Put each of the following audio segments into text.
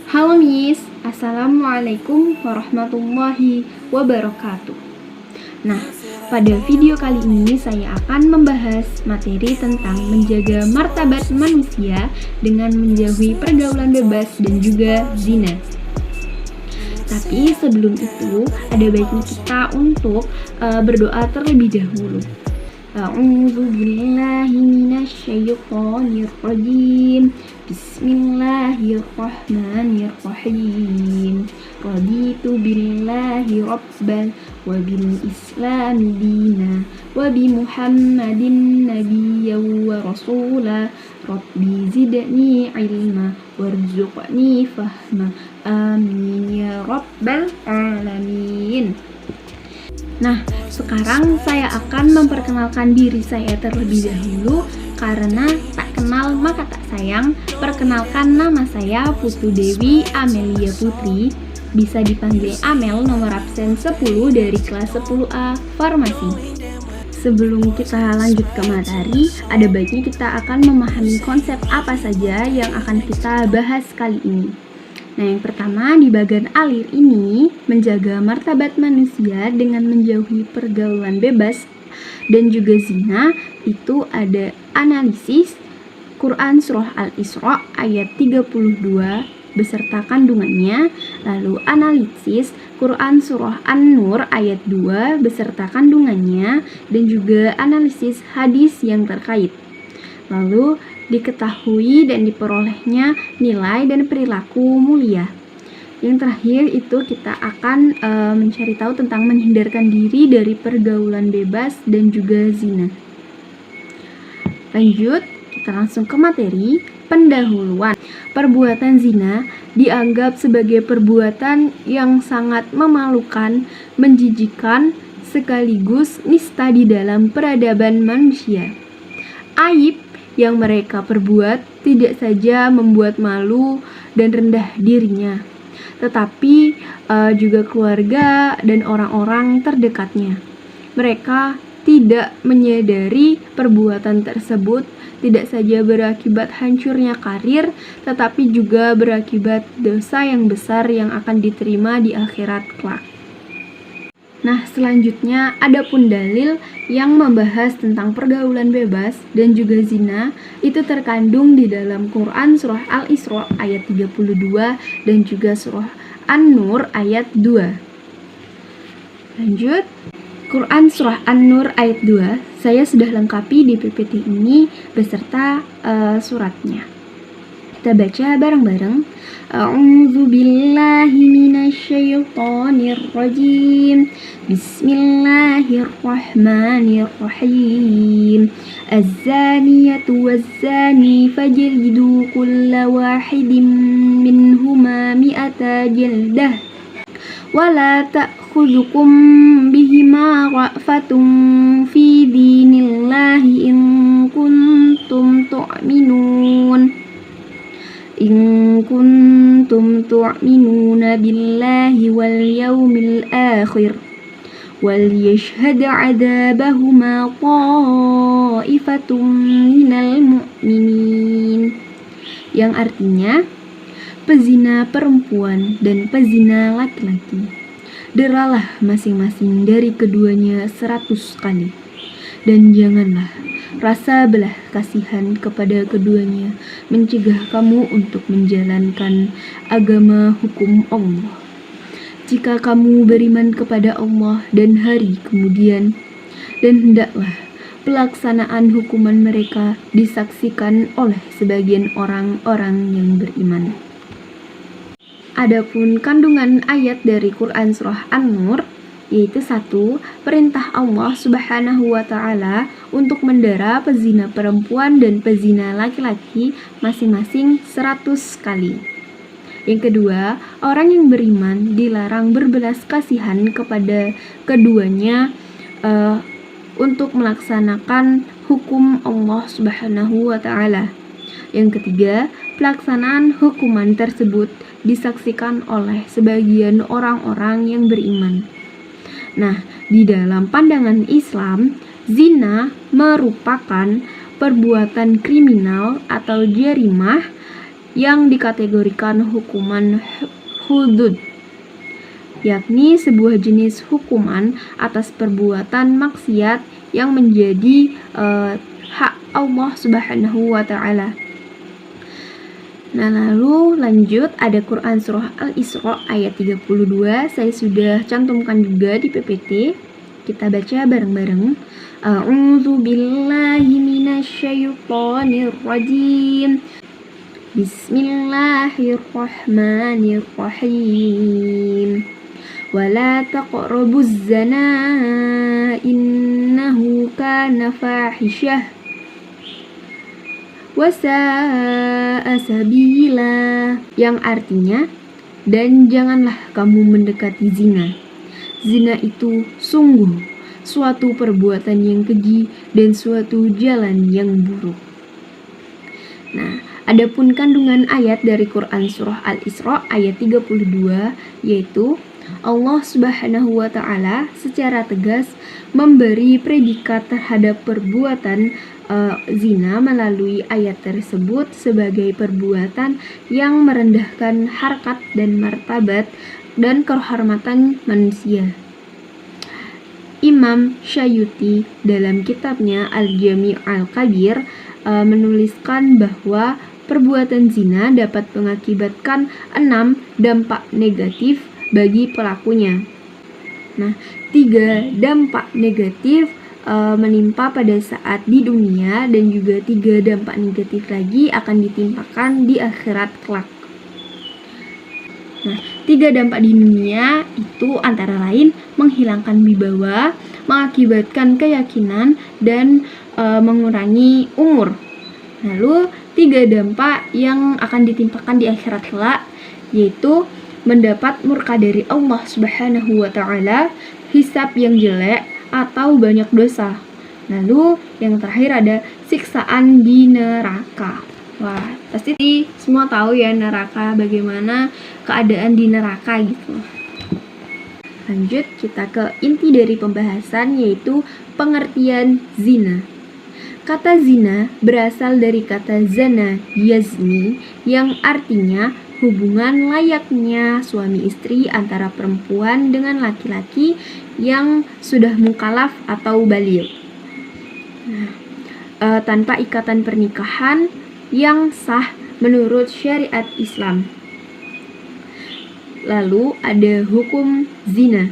Halo Miss, Assalamualaikum warahmatullahi wabarakatuh. Nah, pada video kali ini saya akan membahas materi tentang menjaga martabat manusia dengan menjauhi pergaulan bebas dan juga zina. Tapi sebelum itu, ada baiknya kita untuk berdoa terlebih dahulu. A'udzubillahi minasyaitonir rajim. Bismillahirrahmanirrahim. Raditu billahi rabban wa bil islami dina wa bi Muhammadin nabiyyan wa rasula. Rabbi zidni ilma warzuqni fahma. Amin ya rabbal alamin. Nah, sekarang saya akan memperkenalkan diri saya terlebih dahulu. Karena tak kenal maka tak sayang. Perkenalkan, nama saya Putu Dewi Amelia Putri, bisa dipanggil Amel, nomor absen 10 dari kelas 10A Farmasi. Sebelum kita lanjut ke materi, ada baiknya kita akan memahami konsep apa saja yang akan kita bahas kali ini. Nah, yang pertama, di bagian alir ini, menjaga martabat manusia dengan menjauhi pergaulan bebas dan juga zina, itu ada analisis Quran Surah Al-Isra ayat 32 beserta kandungannya, lalu analisis Quran Surah An-Nur ayat 2 beserta kandungannya, dan juga analisis hadis yang terkait. Lalu diketahui dan diperolehnya nilai dan perilaku mulia. Yang terakhir itu kita akan mencari tahu tentang menghindarkan diri dari pergaulan bebas dan juga zina. Lanjut, kita langsung ke materi pendahuluan. Perbuatan zina dianggap sebagai perbuatan yang sangat memalukan, menjijikkan, sekaligus nista di dalam peradaban manusia. Aib yang mereka perbuat tidak saja membuat malu dan rendah dirinya, tetapi juga keluarga dan orang-orang terdekatnya. Mereka tidak menyadari perbuatan tersebut tidak saja berakibat hancurnya karir, tetapi juga berakibat dosa yang besar yang akan diterima di akhirat kelak. Nah, selanjutnya adapun dalil yang membahas tentang pergaulan bebas dan juga zina itu terkandung di dalam Quran Surah Al-Isra ayat 32 dan juga Surah An-Nur ayat 2. Lanjut, Quran Surah An-Nur ayat 2 saya sudah lengkapi di PPT ini beserta suratnya. Kita baca bareng-bareng. A'udzu billahi minasyaitonir rajim. Bismillahirrahmanirrahim. Az-zaniyatu waz-zani fajlidu kulla wahidin minhuma mi'ata jaldah. Wala ta'khudhukum bihima ra'fatun fi dinillahi in kuntum tu'minuna billahi wal yawmil akhir wal yashhad 'adabahuma ta'ifatun minal mu'minin. Yang artinya, pezina perempuan dan pezina laki-laki, deralah masing-masing dari keduanya 100 kali, dan janganlah rasa belah kasihan kepada keduanya mencegah kamu untuk menjalankan agama hukum Allah. Jika kamu beriman kepada Allah dan hari kemudian, dan hendaklah pelaksanaan hukuman mereka disaksikan oleh sebagian orang-orang yang beriman. Adapun kandungan ayat dari Quran Surah An-Nur, yaitu 1. Perintah Allah Subhanahu wa Ta'ala untuk mendera pezina perempuan dan pezina laki-laki masing-masing 100 kali. Yang kedua, orang yang beriman dilarang berbelas kasihan kepada keduanya untuk melaksanakan hukum Allah Subhanahu wa Ta'ala. Yang ketiga, pelaksanaan hukuman tersebut disaksikan oleh sebagian orang-orang yang beriman. Nah, di dalam pandangan Islam, zina merupakan perbuatan kriminal atau jarimah yang dikategorikan hukuman hudud, yakni sebuah jenis hukuman atas perbuatan maksiat yang menjadi hak Allah Subhanahu wa Ta'ala. Nah, lalu lanjut ada Quran surah Al-Isra ayat 32. Saya sudah cantumkan juga di PPT. Kita baca bareng-bareng. A'udzu billahi minasyaitonir rajim. Bismillahirrahmanirrahim. Wala taqrabuz zina innahu kana fahisyah wasa'a sabila, yang artinya, dan janganlah kamu mendekati zina. Zina itu sungguh suatu perbuatan yang keji dan suatu jalan yang buruk. Nah, adapun kandungan ayat dari Quran surah Al-Isra ayat 32, yaitu Allah Subhanahu wa Ta'ala secara tegas memberi predikat terhadap perbuatan zina melalui ayat tersebut sebagai perbuatan yang merendahkan harkat dan martabat dan kehormatan manusia. Imam Syayuti dalam kitabnya Al-Jami' Al-Kabir menuliskan bahwa perbuatan zina dapat mengakibatkan 6 dampak negatif bagi pelakunya. Nah, 3 dampak negatif menimpa pada saat di dunia, dan juga 3 dampak negatif lagi akan ditimpakan di akhirat kelak. Nah, 3 dampak di dunia itu antara lain menghilangkan wibawa, mengakibatkan keyakinan, dan mengurangi umur. Lalu 3 dampak yang akan ditimpakan di akhirat kelak yaitu mendapat murka dari Allah Subhanahu wa Ta'ala, hisab yang jelek, atau banyak dosa. Lalu yang terakhir ada siksaan di neraka. Wah, pasti semua tahu ya neraka, bagaimana keadaan di neraka gitu. Lanjut kita ke inti dari pembahasan, yaitu pengertian zina. Kata zina berasal dari kata zana yazni, yang artinya hubungan layaknya suami istri antara perempuan dengan laki-laki yang sudah mukallaf atau baligh. Tanpa ikatan pernikahan yang sah menurut syariat Islam. Lalu ada hukum zina.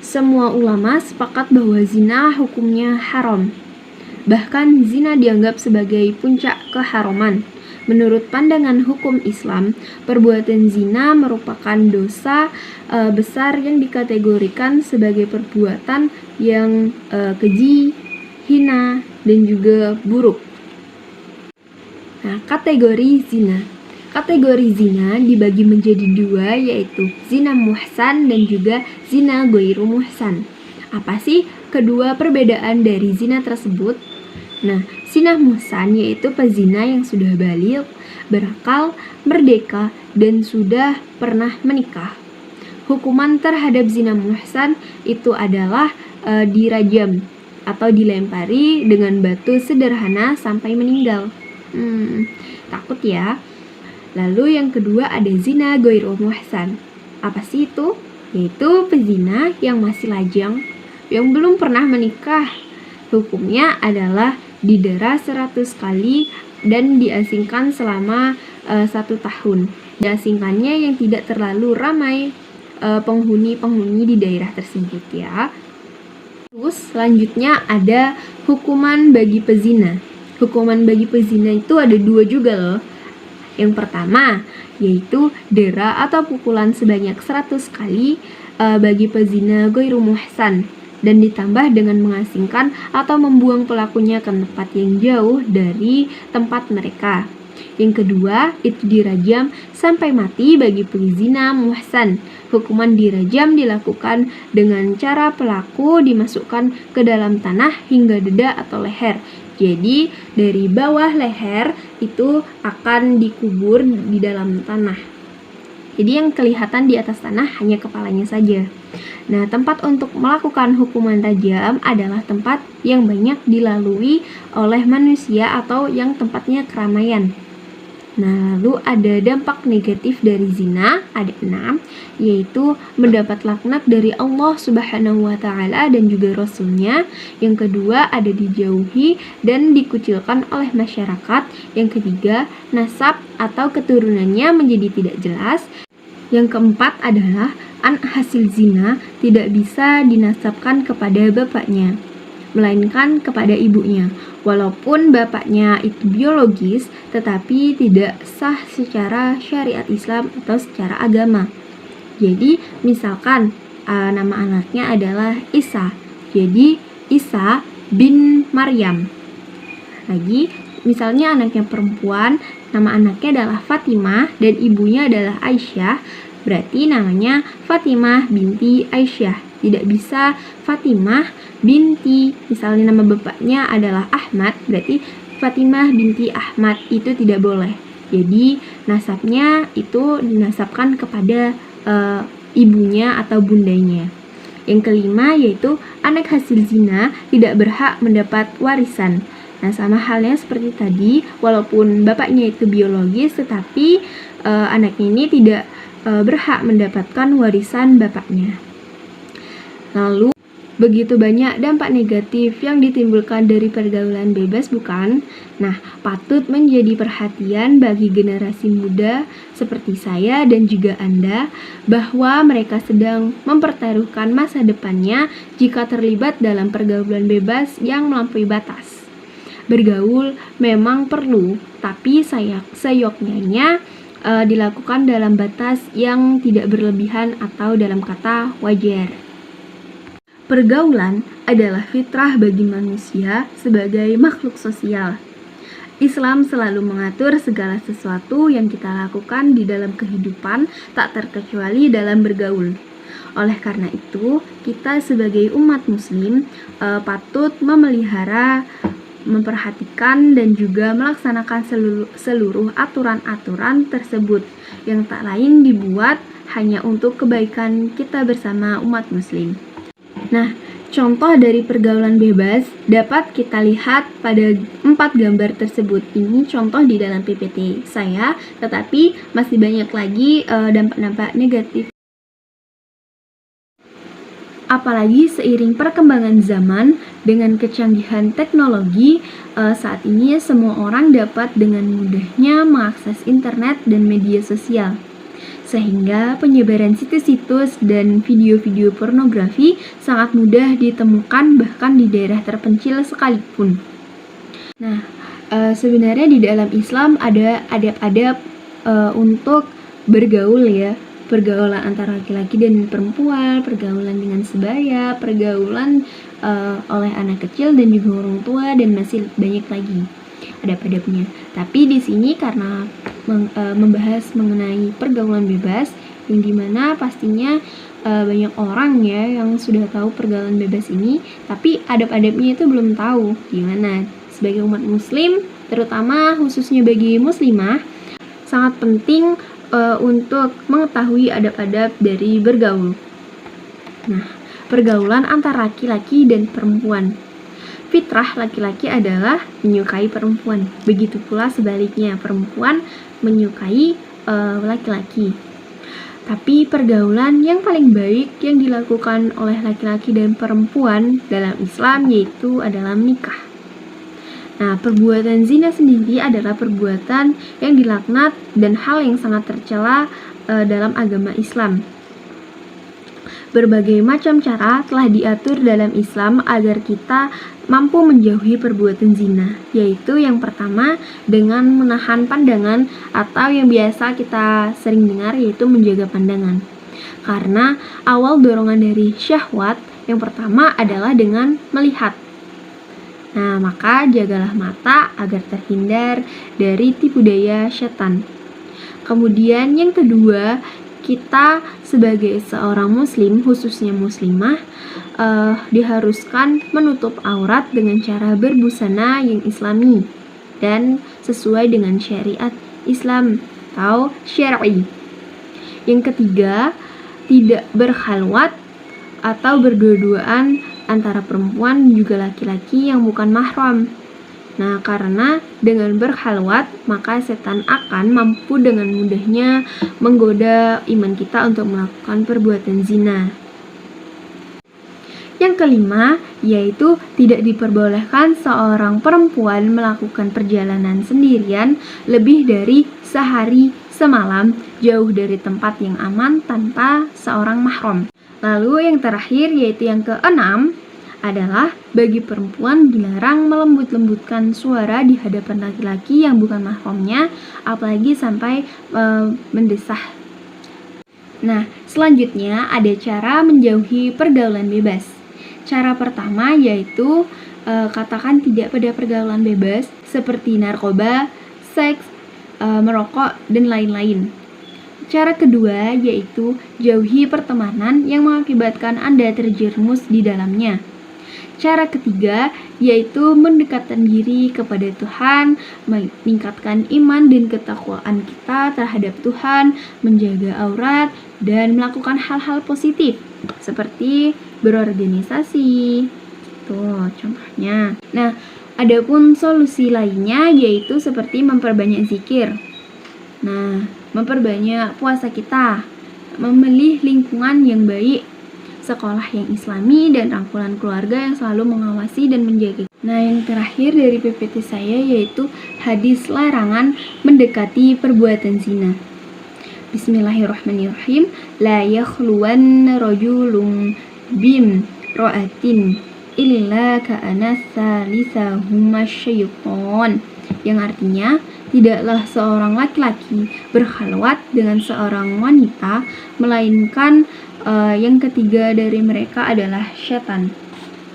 Semua ulama sepakat bahwa zina hukumnya haram. Bahkan zina dianggap sebagai puncak keharaman. Menurut pandangan hukum Islam, perbuatan zina merupakan dosa besar yang dikategorikan sebagai perbuatan yang keji, hina, dan juga buruk. Nah, kategori zina. Kategori zina dibagi menjadi 2, yaitu zina muhsan dan juga zina ghairu muhsan. Apa sih kedua perbedaan dari zina tersebut? Nah, zina muhsan yaitu pezina yang sudah baligh, berakal, merdeka, dan sudah pernah menikah. Hukuman terhadap zina muhsan itu adalah dirajam atau dilempari dengan batu sederhana sampai meninggal. Takut ya. Lalu yang kedua ada zina ghairu muhsan. Apa sih itu? Yaitu pezina yang masih lajang, yang belum pernah menikah. Hukumnya adalah didera 100 kali dan diasingkan selama 1 tahun. Diasingkannya yang tidak terlalu ramai penghuni-penghuni di daerah tersebut ya. Terus selanjutnya ada hukuman bagi pezina. Hukuman bagi pezina itu ada 2 juga loh. Yang pertama yaitu dera atau pukulan sebanyak 100 kali bagi pezina ghairu muhsan, dan ditambah dengan mengasingkan atau membuang pelakunya ke tempat yang jauh dari tempat mereka. Yang kedua, itu dirajam sampai mati bagi pezina muhsan. Hukuman dirajam dilakukan dengan cara pelaku dimasukkan ke dalam tanah hingga dada atau leher. Jadi, dari bawah leher itu akan dikubur di dalam tanah. Jadi yang kelihatan di atas tanah hanya kepalanya saja. Nah, tempat untuk melakukan hukuman rajam adalah tempat yang banyak dilalui oleh manusia atau yang tempatnya keramaian. Nah, lalu ada dampak negatif dari zina, ada 6, yaitu mendapat laknat dari Allah Subhanahu wa Ta'ala dan juga Rasul-Nya. Yang kedua, ada dijauhi dan dikucilkan oleh masyarakat. Yang ketiga, nasab atau keturunannya menjadi tidak jelas. Yang keempat adalah anak hasil zina tidak bisa dinasabkan kepada bapaknya, melainkan kepada ibunya. Walaupun bapaknya itu biologis, tetapi tidak sah secara syariat Islam atau secara agama. Jadi, misalkan nama anaknya adalah Isa. Jadi, Isa bin Maryam. Lagi, misalnya anaknya perempuan, nama anaknya adalah Fatimah dan ibunya adalah Aisyah. Berarti namanya Fatimah binti Aisyah. Tidak bisa Fatimah binti, misalnya nama bapaknya adalah Ahmad, berarti Fatimah binti Ahmad, itu tidak boleh. Jadi nasabnya itu dinasabkan kepada ibunya atau bundanya. Yang kelima yaitu anak hasil zina tidak berhak mendapat warisan. Nah, sama halnya seperti tadi, walaupun bapaknya itu biologis, tetapi anaknya ini tidak berhak mendapatkan warisan bapaknya. Lalu, begitu banyak dampak negatif yang ditimbulkan dari pergaulan bebas, bukan? Nah, patut menjadi perhatian bagi generasi muda seperti saya dan juga Anda, bahwa mereka sedang mempertaruhkan masa depannya jika terlibat dalam pergaulan bebas yang melampaui batas. Bergaul memang perlu, tapi seyoknya dilakukan dalam batas yang tidak berlebihan atau dalam kata wajar. Pergaulan adalah fitrah bagi manusia sebagai makhluk sosial. Islam selalu mengatur segala sesuatu yang kita lakukan di dalam kehidupan, tak terkecuali dalam bergaul. Oleh karena itu, kita sebagai umat muslim patut memelihara, memperhatikan dan juga melaksanakan seluruh aturan-aturan tersebut yang tak lain dibuat hanya untuk kebaikan kita bersama umat muslim. Nah, contoh dari pergaulan bebas dapat kita lihat pada 4 gambar tersebut. Ini contoh di dalam PPT saya, tetapi masih banyak lagi dampak-dampak negatif. Apalagi seiring perkembangan zaman dengan kecanggihan teknologi, saat ini semua orang dapat dengan mudahnya mengakses internet dan media sosial. Sehingga penyebaran situs-situs dan video-video pornografi sangat mudah ditemukan bahkan di daerah terpencil sekalipun. Nah, sebenarnya di dalam Islam ada adab-adab untuk bergaul ya, pergaulan antara laki-laki dan perempuan, pergaulan dengan sebaya, pergaulan oleh anak kecil dan juga orang tua, dan masih banyak lagi adab-adabnya. Tapi di sini karena membahas mengenai pergaulan bebas, yang dimana pastinya banyak orang ya yang sudah tahu pergaulan bebas ini, tapi adab-adabnya itu belum tahu gimana. Sebagai umat muslim, terutama khususnya bagi muslimah, sangat penting untuk mengetahui adab-adab dari bergaul. Nah, pergaulan antara laki-laki dan perempuan. Fitrah laki-laki adalah menyukai perempuan. Begitu pula sebaliknya, perempuan menyukai laki-laki. Tapi pergaulan yang paling baik yang dilakukan oleh laki-laki dan perempuan dalam Islam yaitu adalah menikah. Nah, perbuatan zina sendiri adalah perbuatan yang dilaknat dan hal yang sangat tercela dalam agama Islam. Berbagai macam cara telah diatur dalam Islam agar kita mampu menjauhi perbuatan zina, yaitu yang pertama dengan menahan pandangan atau yang biasa kita sering dengar yaitu menjaga pandangan. Karena awal dorongan dari syahwat yang pertama adalah dengan melihat. Nah, maka jagalah mata agar terhindar dari tipu daya setan. Kemudian yang kedua, kita sebagai seorang muslim, khususnya muslimah, diharuskan menutup aurat dengan cara berbusana yang islami dan sesuai dengan syariat Islam atau syar'i. Yang ketiga, tidak berkhalwat atau berdua-duaan antara perempuan juga laki-laki yang bukan mahram. Nah, karena dengan berkhalwat, maka setan akan mampu dengan mudahnya menggoda iman kita untuk melakukan perbuatan zina. Yang kelima, yaitu tidak diperbolehkan seorang perempuan melakukan perjalanan sendirian lebih dari sehari semalam jauh dari tempat yang aman tanpa seorang mahram. Lalu yang terakhir, yaitu yang keenam, adalah bagi perempuan dilarang melembut-lembutkan suara di hadapan laki-laki yang bukan mahramnya, apalagi sampai mendesah. Nah, selanjutnya ada cara menjauhi pergaulan bebas. Cara pertama yaitu katakan tidak pada pergaulan bebas seperti narkoba, seks, merokok, dan lain-lain. Cara kedua yaitu jauhi pertemanan yang mengakibatkan Anda terjerumus di dalamnya. Cara ketiga yaitu mendekatkan diri kepada Tuhan, meningkatkan iman dan ketakwaan kita terhadap Tuhan, menjaga aurat, dan melakukan hal-hal positif seperti berorganisasi. Tuh contohnya. Nah, adapun solusi lainnya yaitu seperti memperbanyak zikir. Nah, memperbanyak puasa kita, memilih lingkungan yang baik, sekolah yang islami, dan rangkulan keluarga yang selalu mengawasi dan menjaga. Nah, yang terakhir dari PPT saya yaitu hadis larangan mendekati perbuatan zina. Bismillahirrahmanirrahim. La yakhluwanna rajulun bimra'atin illa ka'ana salisahuma syaitan. Yang artinya, tidaklah seorang laki-laki berkhalwat dengan seorang wanita melainkan yang ketiga dari mereka adalah setan.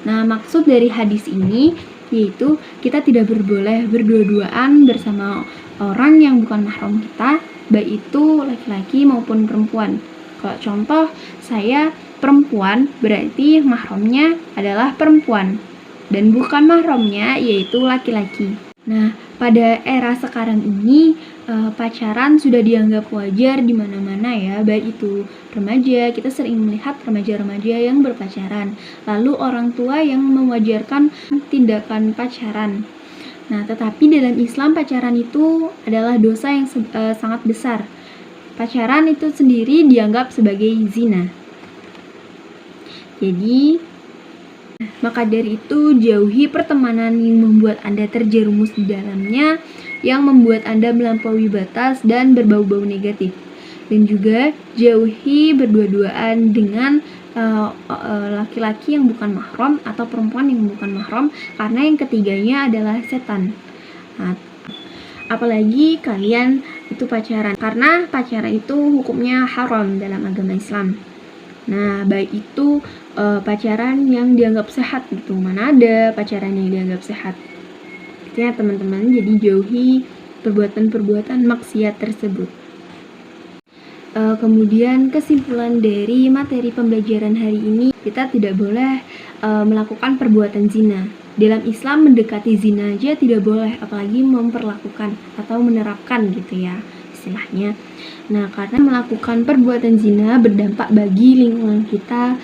Nah, maksud dari hadis ini yaitu kita tidak boleh berdua-duaan bersama orang yang bukan mahram kita, baik itu laki-laki maupun perempuan. Kalau contoh, saya perempuan berarti mahramnya adalah perempuan dan bukan mahramnya yaitu laki-laki. Nah, pada era sekarang ini pacaran sudah dianggap wajar di mana-mana ya, baik itu remaja, kita sering melihat remaja-remaja yang berpacaran. Lalu orang tua yang mewajarkan tindakan pacaran. Nah, tetapi dalam Islam pacaran itu adalah dosa yang sangat besar. Pacaran itu sendiri dianggap sebagai zina. Jadi, maka dari itu jauhi pertemanan yang membuat Anda terjerumus di dalamnya, yang membuat Anda melampaui batas dan berbau-bau negatif. Dan juga jauhi berdua-duaan dengan laki-laki yang bukan mahram atau perempuan yang bukan mahram, karena yang ketiganya adalah setan. Nah, apalagi kalian itu pacaran, karena pacaran itu hukumnya haram dalam agama Islam. Nah, baik itu pacaran yang dianggap sehat gitu, mana ada pacaran yang dianggap sehat. Itu ya teman-teman, jadi jauhi perbuatan-perbuatan maksiat tersebut. Kemudian kesimpulan dari materi pembelajaran hari ini, kita tidak boleh melakukan perbuatan zina. Dalam Islam mendekati zina aja tidak boleh, apalagi memperlakukan atau menerapkan gitu ya istilahnya. Nah, karena melakukan perbuatan zina berdampak bagi lingkungan kita,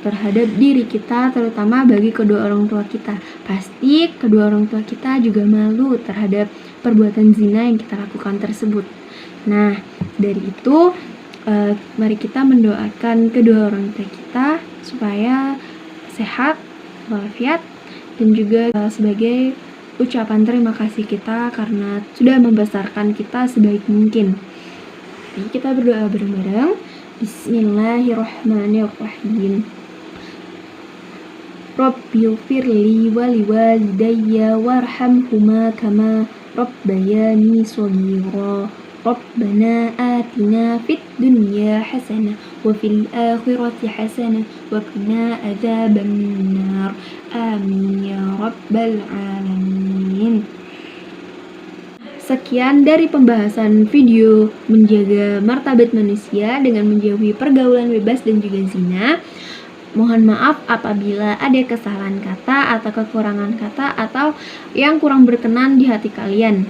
terhadap diri kita, terutama bagi kedua orang tua kita. Pasti kedua orang tua kita juga malu terhadap perbuatan zina yang kita lakukan tersebut. Nah, dari itu mari kita mendoakan kedua orang tua kita supaya sehat walafiat, dan juga sebagai ucapan terima kasih kita karena sudah membesarkan kita sebaik mungkin. Jadi kita berdoa bareng-bareng. Bismillahirrahmanirrahim. Rabbighfirli wa liwalidayya warhamhuma kama rabbayani shaghira. Rabbana atina fid dunya hasanah wa fil akhirati hasanah wa qina adzabannar. Amin ya rabbal alamin. Sekian dari pembahasan video menjaga martabat manusia dengan menjauhi pergaulan bebas dan juga zina. Mohon maaf apabila ada kesalahan kata atau kekurangan kata atau yang kurang berkenan di hati kalian.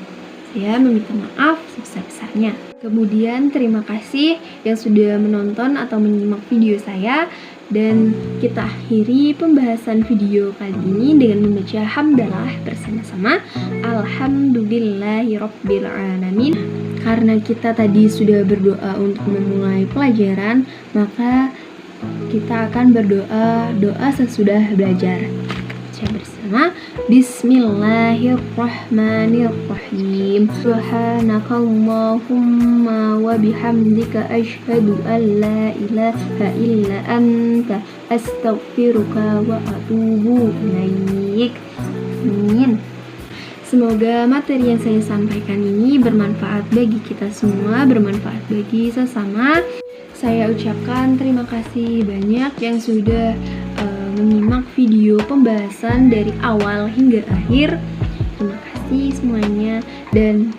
Saya meminta maaf sebesar-besarnya. Kemudian terima kasih yang sudah menonton atau menyimak video saya, dan kita akhiri pembahasan video kali ini dengan membaca hamdalah bersama-sama. Alhamdulillahirabbil alamin. Karena kita tadi sudah berdoa untuk memulai pelajaran, maka kita akan berdoa doa sesudah belajar. Baca bersama. Bismillahirrahmanirrahim. Subhanakallahumma wa bihamdika asyhadu an la ilaha illa anta astaghfiruka wa atubu ilaik. Amin. Semoga materi yang saya sampaikan ini bermanfaat bagi kita semua, bermanfaat bagi sesama. Saya ucapkan terima kasih banyak yang sudah menyimak video pembahasan dari awal hingga akhir. Terima kasih semuanya dan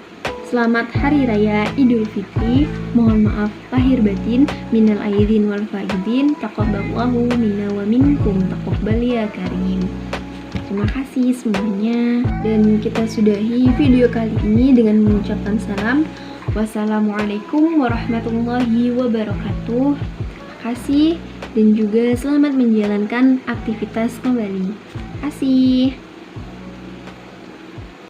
selamat Hari Raya Idul Fitri. Mohon maaf lahir batin, minal aidin wal faizin, taqabbalallahu minna wa minkum, taqabbal ya karim. Terima kasih semuanya, dan kita sudahi video kali ini dengan mengucapkan salam. Wassalamualaikum warahmatullahi wabarakatuh. Terima kasih dan juga selamat menjalankan aktivitas kembali. Terima kasih.